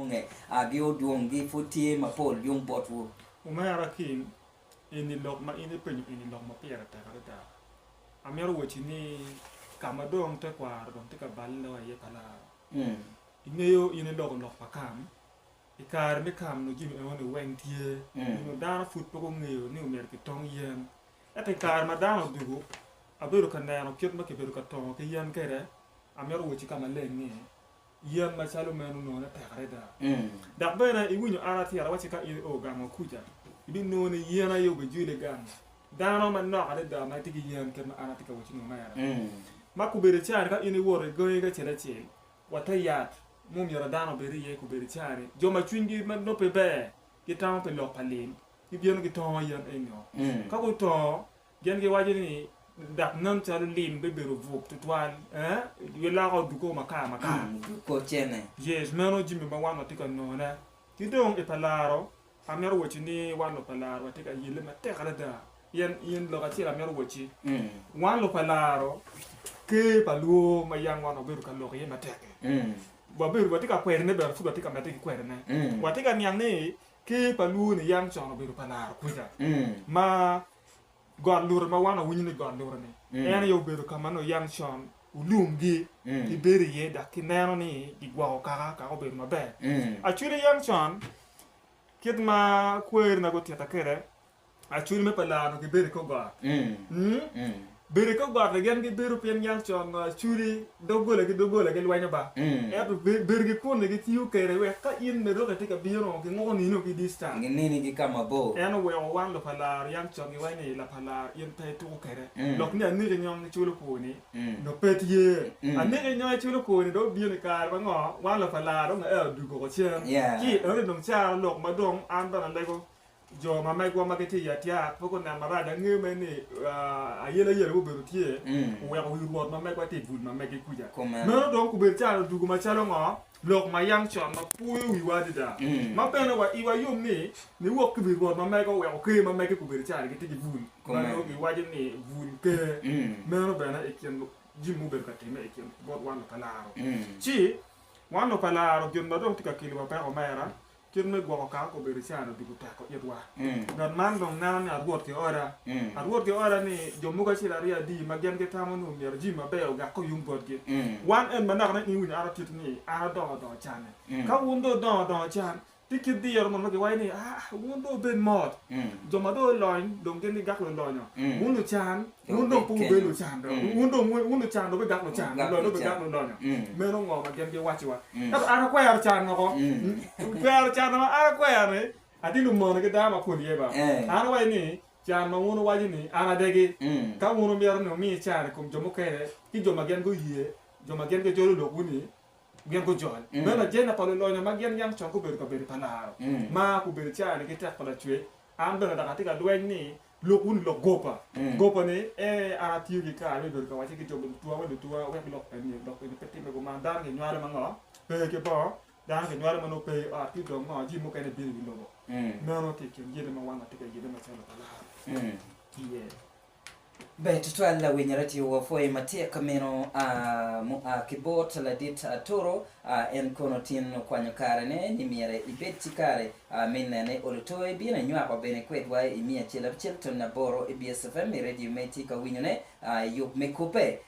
nge agio duong gi futie mapol yung botwu Umera kin ini lok ma ini penyu ini lok ma piera ta kada. Amero wachini kama dong te kwar dong te kabal lo ye pala. Ingeyo ini lok pakam. Ikar me kam no jimi ono weng tie. No dana fut poko ngeyo ni umer ki tong yen. Ate kar ma dana dugo. Aberu kana no kyot ma ke beru ka tong ke yen kere. Amero wachi kama lengi. Yen ma chalo menu no na ta kada. Dak bena iwinyo arati ara wachi ka i o gamo kuja. Ibi no ni yen ayo be jule gam. Dana ma no ada da ma tigi yen ke ma arati ka wachi no ma yara. Ma ku bere chari ka ini wore goye ga chele chele. Wata yat mum yara dana beri ye ku beri chari. Joma chwingi ma no pe be. Kita pe lo palin. Ibien ki to yen enyo. Ka ku to gen ge waji ni dak nam chalu lim be beru vup tutwal yela ko duko maka ko chene yes meno jimi ba wano tika no na kidong e palaro amero wochi ni wano palaro tika yele ma te kala da yen lo ka tira amero wochi wano palaro ke paluo ma yang wano beru kan lo ke ma te ba beru ba tika kwere ne beru fu ba tika ma tika kwere ne wa tika nyang ne ke paluo ni yang chono beru palaro kuja ma God lure ma wana winyi ni God lure ni ena yo beru kama no yang shon ulumgi ki beri ye da ki neno ni ki gwa o kaka ka o beru ma be achuri yang shon kit ma kwer na go tiata kere achuri me pala no ki beri ko God beri ko God gen ki beru pien yang shon achuri dogola ki lwanya ba eto beri ki kone ki tiu kere we ka in me roka tika biro ki ngo ni no ki distance nini gi kama bo eno we o wan lo pala yang shon ki wani la pala yen pe tu kere lok ni ani ke nyom ni chulo ko ni no pet ye ani ke nyom chulo ko ni do bi ni kar ba ngo wan lo pala do na du ko chen ki ero dong cha lok ma dong an ba na ko jo ma mai ko ma ke ti ya tia ko na ma ba da ngi me ni a yele wo be ru tie we ko wi rot ma mai ko ti bul ma mai ke ku ja no dong ku be cha du ko ma cha lo ngo lok ma yang chon ma pu wi wa di da ma pe na wa i wa yum ni wo ku bi rot ma mai ko we ko ke ma mai ke ku be cha ke ti bul ma no ki wa ji ni bul ke me no be na e ken jimu be ka ti me e ken bot wan ka la ro chi wan no pa la ro jon ma dong ti ka kili wa pa o ma ra kin me gwa ka ko be cha no du ta ko yetwa dan man dong na na ruot ke ora ni jomu ka chi la ria di ma gen ke ta mo no mer ji ma be o ga ko yum bot ke wan en ma na na ni wi ara tit ni ara do chan ka wun do chan tikit di yer mo ke wai ni wun do ben mod jo ma do loin dong gen ni gak lo no wun do chan wun do pu be lo chan do wun do chan do be gak lo chan lo be gak lo no me no ngo ma gen ke wa chi wa ta ara kwa ar chan no ko kwa chan ma ara kwa ne adi lu mo ne ke da ma ko di ba ara wai ni chan ma wun wa ji ni ara de ge ka wun mi ar no mi chan ko jo mo ke ki jo ma gen go yie jo ma gen ke jo lo ku ni gen ko jol me na jena palo lo ma gen yang chon ko be ko be panaro ma ku be cha ni ke ta pala chwe am be na ka dwen ni lo kun lo gopa ni ara tiu ki ka be ko wa ki job tuwa we lo ni lo ko ni peti me ko ma dar ni nyare ma ngo pe ke bo dar ke nyare ma no pe a ti do ngo ji mo ke ne bi lo bo no no ke jede ma wana ti ke jede ma cha lo pala yeah be tutwala winyarati wa foi matia kameno kibot la dit toro en kono tin kwanyo kare ne ni miere ibeti kare minene olutoe bina nywa ko bene kwetwa imia chela chelton na boro ebsfm radio meti ka winyone yub mekupe